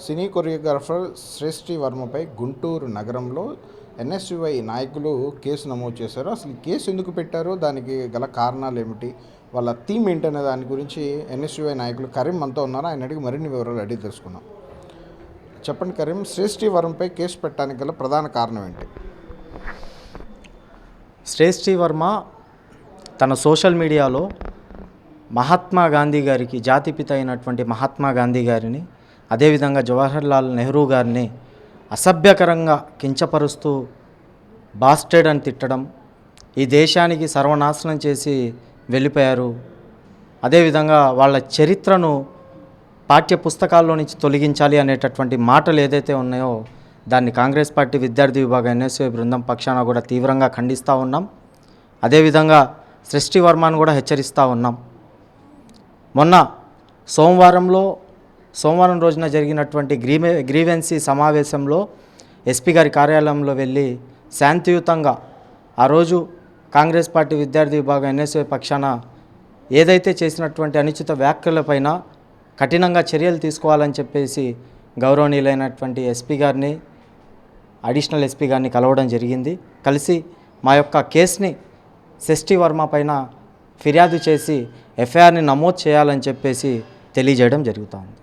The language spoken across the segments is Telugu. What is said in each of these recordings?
సినీ కొరియోగ్రాఫర్ శ్రేష్ఠి వర్మపై గుంటూరు నగరంలో ఎన్ఎస్యుఐ నాయకులు కేసు నమోదు చేశారు. అసలు ఈ కేసు ఎందుకు పెట్టారో, దానికి గల కారణాలు ఏమిటి, వాళ్ళ థీమ్ ఏంటనే దాని గురించి ఎన్ఎస్యుఐ నాయకులు కరీం మనతో ఉన్నారు. ఆయన అడిగి మరిన్ని వివరాలు అడిగి తెలుసుకున్నాం. చెప్పండి కరీం, శ్రేష్ఠి వర్మపై కేసు పెట్టడానికి గల ప్రధాన కారణం ఏంటి? శ్రేష్ఠి వర్మ తన సోషల్ మీడియాలో మహాత్మా గాంధీ గారికి, జాతిపిత అయినటువంటి మహాత్మా గాంధీ గారిని, అదేవిధంగా జవహర్లాల్ నెహ్రూ గారిని అసభ్యకరంగా కించపరుస్తూ బాస్టెడ్ అని తిట్టడం, ఈ దేశానికి సర్వనాశనం చేసి వెళ్ళిపోయారు, అదేవిధంగా వాళ్ళ చరిత్రను పాఠ్య పుస్తకాల్లో నుంచి తొలగించాలి అనేటటువంటి మాటలు ఏదైతే ఉన్నాయో దాన్ని కాంగ్రెస్ పార్టీ విద్యార్థి విభాగం ఎన్ఎస్యుఐ బృందం పక్షాన కూడా తీవ్రంగా ఖండిస్తూ ఉన్నాం. అదేవిధంగా శ్రేష్ఠి వర్మను కూడా హెచ్చరిస్తూ ఉన్నాం. మొన్న సోమవారం రోజున జరిగినటువంటి గ్రీవెన్సీ సమావేశంలో ఎస్పీ గారి కార్యాలయంలో వెళ్ళి శాంతియుతంగా ఆ రోజు కాంగ్రెస్ పార్టీ విద్యార్థి విభాగం ఎన్ఎస్యుఐ పక్షాన ఏదైతే చేసినటువంటి అనుచిత వ్యాఖ్యలపైన కఠినంగా చర్యలు తీసుకోవాలని చెప్పేసి గౌరవనీయులైనటువంటి ఎస్పీ గారిని, అడిషనల్ ఎస్పీ గారిని కలవడం జరిగింది. కలిసి మా యొక్క కేసుని శ్రేష్ఠి వర్మ పైన ఫిర్యాదు చేసి ఎఫ్ఐఆర్ని నమోదు చేయాలని చెప్పేసి తెలియజేయడం జరుగుతుంది.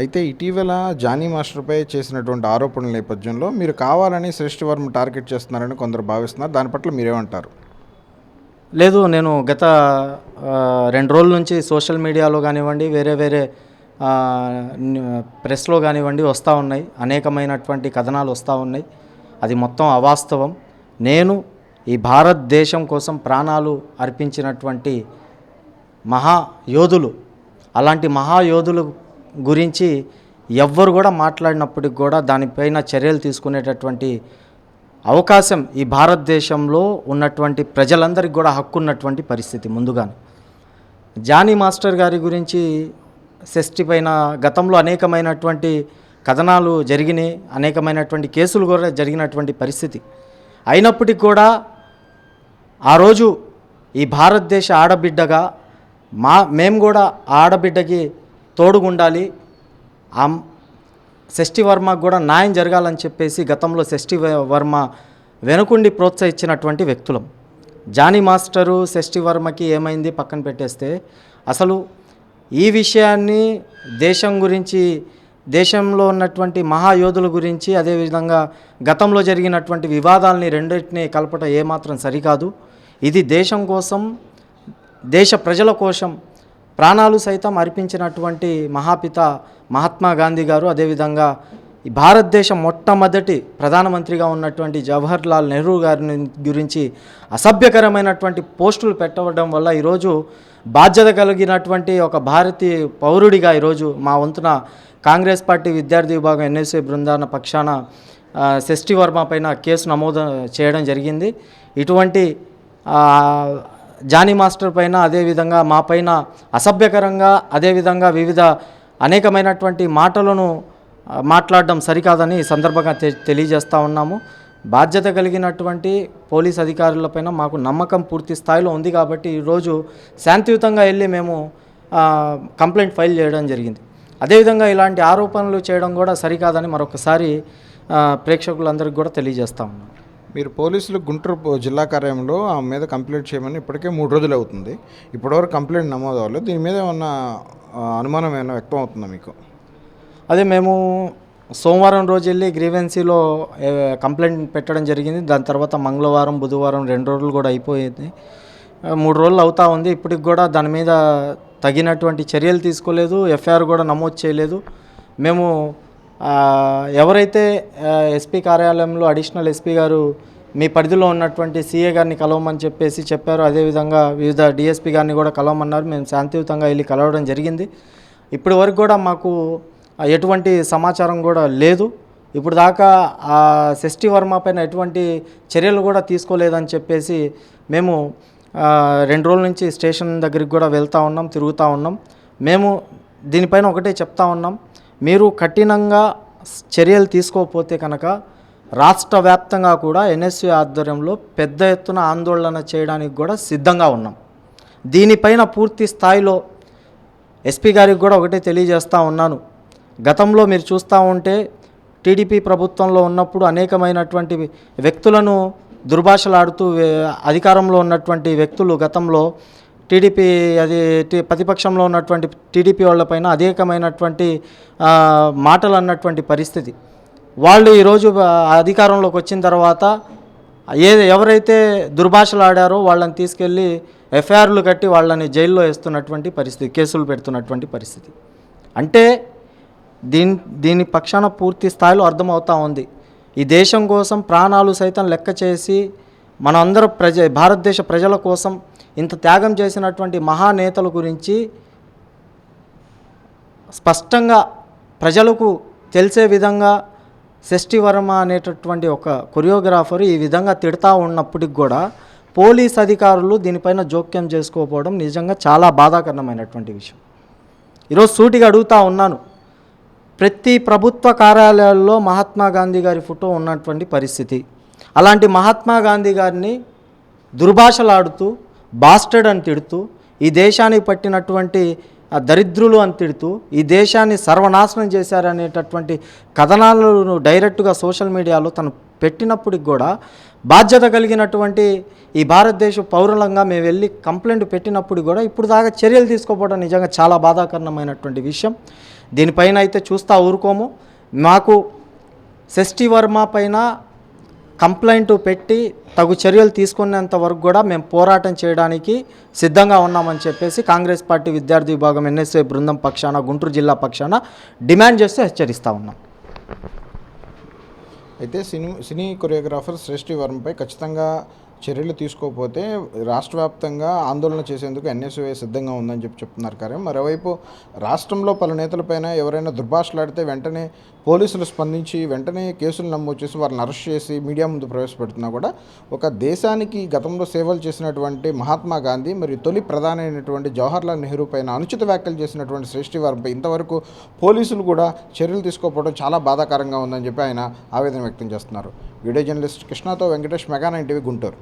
అయితే ఇటీవల జానీ మాస్టర్పై చేసినటువంటి ఆరోపణల నేపథ్యంలో మీరు కావాలని శ్రేష్ఠి వర్మ టార్గెట్ చేస్తున్నారని కొందరు భావిస్తున్నారు. దాని పట్ల మీరేమంటారు? లేదు, నేను గత 2 రోజుల నుంచి సోషల్ మీడియాలో కానివ్వండి, వేరే ప్రెస్లో కానివ్వండి వస్తూ ఉన్నాయి, అనేకమైనటువంటి కథనాలు వస్తూ ఉన్నాయి. అది మొత్తం అవాస్తవం. నేను ఈ భారతదేశం కోసం ప్రాణాలు అర్పించినటువంటి మహాయోధులు, అలాంటి మహాయోధులు గురించి ఎవ్వరు కూడా మాట్లాడినప్పటికి కూడా దానిపైన చర్యలు తీసుకునేటటువంటి అవకాశం ఈ భారతదేశంలో ఉన్నటువంటి ప్రజలందరికీ కూడా హక్కు ఉన్నటువంటి పరిస్థితి. ముందుగానే జానీ మాస్టర్ గారి గురించి శ్రేష్ఠి పైన గతంలో అనేకమైనటువంటి కథనాలు జరిగినాయి, అనేకమైనటువంటి కేసులు కూడా జరిగినటువంటి పరిస్థితి. అయినప్పటికీ కూడా ఆ రోజు ఈ భారతదేశ ఆడబిడ్డగా మేము కూడా ఆడబిడ్డకి తోడుగుండాలి, శ్రేష్ఠి వర్మకు కూడా న్యాయం జరగాలని చెప్పేసి గతంలో శ్రేష్ఠి వర్మ వెనుకుండి ప్రోత్సహించినటువంటి వ్యక్తులం. జానీ మాస్టరు శ్రేష్ఠి వర్మకి ఏమైంది పక్కన పెట్టేస్తే, అసలు ఈ విషయాన్ని దేశం గురించి, దేశంలో ఉన్నటువంటి మహాయోధుల గురించి, అదేవిధంగా గతంలో జరిగినటువంటి వివాదాలని రెండింటినీ కలపటం ఏమాత్రం సరికాదు. ఇది దేశం కోసం, దేశ ప్రజల కోసం ప్రాణాలు సైతం అర్పించినటువంటి మహాపిత మహాత్మా గాంధీ గారు, అదేవిధంగా ఈ భారతదేశం మొట్టమొదటి ప్రధానమంత్రిగా ఉన్నటువంటి జవహర్లాల్ నెహ్రూ గారి గురించి అసభ్యకరమైనటువంటి పోస్టులు పెట్టడం వల్ల ఈరోజు బాధ్యత కలిగినటువంటి ఒక భారతీయ పౌరుడిగా ఈరోజు మా వంతున కాంగ్రెస్ పార్టీ విద్యార్థి విభాగం ఎన్ఎస్యుఐ బృందాన పక్షాన శ్రేష్ఠి వర్మ పైన కేసు నమోదు చేయడం జరిగింది. ఇటువంటి జానీ మాస్టర్ పైన, అదేవిధంగా మా పైన అసభ్యకరంగా, అదేవిధంగా వివిధ అనేకమైనటువంటి మాటలను మాట్లాడడం సరికాదని ఈ సందర్భంగా తెలియజేస్తూ ఉన్నాము. బాధ్యత కలిగినటువంటి పోలీస్ అధికారులపైన మాకు నమ్మకం పూర్తి స్థాయిలో ఉంది కాబట్టి ఈరోజు శాంతియుతంగా వెళ్ళి మేము కంప్లైంట్ ఫైల్ చేయడం జరిగింది. అదేవిధంగా ఇలాంటి ఆరోపణలు చేయడం కూడా సరికాదని మరొకసారి ప్రేక్షకులందరికీ కూడా తెలియజేస్తూ ఉన్నాం. మీరు పోలీసులు గుంటూరు జిల్లా కార్యాలయంలో ఆమె మీద కంప్లైంట్ చేయమని ఇప్పటికే 3 రోజులు అవుతుంది. ఇప్పటివరకు కంప్లైంట్ నమోదు అవ్వలేదు. దీని మీద ఏమన్నా అనుమానం ఏమైనా వ్యక్తం అవుతుందా మీకు? అదే, మేము సోమవారం రోజు వెళ్ళి గ్రీవెన్సీలో కంప్లైంట్ పెట్టడం జరిగింది. దాని తర్వాత మంగళవారం, బుధవారం 2 రోజులు కూడా అయిపోయింది. 3 రోజులు అవుతూ ఉంది. ఇప్పటికి కూడా దాని మీద తగినటువంటి చర్యలు తీసుకోలేదు, ఎఫ్ఐఆర్ కూడా నమోదు చేయలేదు. మేము ఎవరైతే ఎస్పీ కార్యాలయంలో అడిషనల్ ఎస్పీ గారు మీ పరిధిలో ఉన్నటువంటి సిఏ గారిని కలవమని చెప్పేసి చెప్పారు, అదేవిధంగా వివిధ డిఎస్పీ గారిని కూడా కలవమన్నారు. మేము శాంతియుతంగా వెళ్ళి కలవడం జరిగింది. ఇప్పటి వరకు కూడా మాకు ఎటువంటి సమాచారం కూడా లేదు. ఇప్పుడు దాకా ఆ శ్రేష్ఠి వర్మ పైన ఎటువంటి చర్యలు కూడా తీసుకోలేదని చెప్పేసి మేము 2 రోజుల నుంచి స్టేషన్ దగ్గరికి కూడా వెళ్తూ ఉన్నాం, తిరుగుతూ ఉన్నాం. మేము దీనిపైన ఒకటే చెప్తా ఉన్నాం, మీరు కఠినంగా చర్యలు తీసుకోకపోతే కనుక రాష్ట్ర వ్యాప్తంగా కూడా ఎన్ఎస్యు ఆధ్వర్యంలో పెద్ద ఎత్తున ఆందోళన చేయడానికి కూడా సిద్ధంగా ఉన్నాం. దీనిపైన పూర్తి స్థాయిలో ఎస్పీ గారికి కూడా ఒకటే తెలియజేస్తూ ఉన్నాను, గతంలో మీరు చూస్తూ ఉంటే టీడీపీ ప్రభుత్వంలో ఉన్నప్పుడు అనేకమైనటువంటి వ్యక్తులను దుర్భాషలాడుతూ అధికారంలో ఉన్నటువంటి వ్యక్తులు గతంలో టీడీపీ ప్రతిపక్షంలో ఉన్నటువంటి టీడీపీ వాళ్ళపైన అనేకమైనటువంటి మాటలు అన్నటువంటి పరిస్థితి. వాళ్ళు ఈరోజు అధికారంలోకి వచ్చిన తర్వాత ఎవరైతే దుర్భాషలాడారో వాళ్ళని తీసుకెళ్ళి ఎఫ్ఐఆర్లు కట్టి వాళ్ళని జైల్లో వేస్తున్నటువంటి పరిస్థితి, కేసులు పెడుతున్నటువంటి పరిస్థితి. అంటే దీని పక్షాన పూర్తి స్థాయిలో అర్థమవుతూ ఉంది. ఈ దేశం కోసం ప్రాణాలు సైతం లెక్క చేసి మనందరూ భారతదేశ ప్రజల కోసం ఇంత త్యాగం చేసినటువంటి మహానేతల గురించి స్పష్టంగా ప్రజలకు తెలిసే విధంగా షష్ఠి వర్మ అనేటటువంటి ఒక కొరియోగ్రాఫర్ ఈ విధంగా తిడతా ఉన్నప్పటికి కూడా పోలీస్ అధికారులు దీనిపైన జోక్యం చేసుకోకపోవడం నిజంగా చాలా బాధాకరమైనటువంటి విషయం. ఈరోజు సూటిగా అడుగుతూ ఉన్నాను, ప్రతి ప్రభుత్వ కార్యాలయాల్లో మహాత్మా గాంధీ గారి ఫోటో ఉన్నటువంటి పరిస్థితి. అలాంటి మహాత్మా గాంధీ గారిని దుర్భాషలాడుతూ బాస్టర్డ్ అని తిడుతూ ఈ దేశానికి పట్టినటువంటి దరిద్రులు అని తిడుతూ ఈ దేశాన్ని సర్వనాశనం చేశారనేటటువంటి కథనాలను డైరెక్ట్గా సోషల్ మీడియాలో తను పెట్టినప్పటికి కూడా బాధ్యత కలిగినటువంటి ఈ భారతదేశ పౌరులంగా మేము వెళ్ళి కంప్లైంట్ పెట్టినప్పుడు కూడా ఇప్పుడు దాకా చర్యలు తీసుకోకపోవడం నిజంగా చాలా బాధాకరమైనటువంటి విషయం. దీనిపైన అయితే చూస్తూ ఊరుకోము. మాకు షష్ఠి వర్మ పైన కంప్లైంట్ పెట్టి తగు చర్యలు తీసుకునేంత వరకు కూడా మేము పోరాటం చేయడానికి సిద్ధంగా ఉన్నామని చెప్పేసి కాంగ్రెస్ పార్టీ విద్యార్థి విభాగం ఎన్ఎస్ఏ బృందం పక్షాన గుంటూరు జిల్లా పక్షాన డిమాండ్ చేస్తూ హెచ్చరిస్తూ ఉన్నాం. అయితే సినీ కొరియోగ్రాఫర్ షష్ఠి వర్మపై ఖచ్చితంగా చర్యలు తీసుకోకపోతే రాష్ట్ర వ్యాప్తంగా ఆందోళన చేసేందుకు ఎన్ఎస్యుఐ సిద్ధంగా ఉందని చెప్తున్నారు. కానీ మరోవైపు రాష్ట్రంలో పలు నేతలపైన ఎవరైనా దుర్భాషలాడితే వెంటనే పోలీసులు స్పందించి వెంటనే కేసులు నమోదు చేసి వారిని అరెస్ట్ చేసి మీడియా ముందు ప్రవేశపెడుతున్నా కూడా ఒక దేశానికి గతంలో సేవలు చేసినటువంటి మహాత్మా గాంధీ మరియు తొలి ప్రధాని అయినటువంటి జవహర్లాల్ నెహ్రూ పైన అనుచిత వ్యాఖ్యలు చేసినటువంటి షష్ఠి వర్మపై ఇంతవరకు పోలీసులు కూడా చర్యలు తీసుకోకపోవడం చాలా బాధాకరంగా ఉందని చెప్పి ఆయన ఆవేదన వ్యక్తం చేస్తున్నారు. వీడియో జర్నలిస్ట్ కృష్ణతో వెంకటేష్, మెగా 9 టీవీ, గుంటూరు.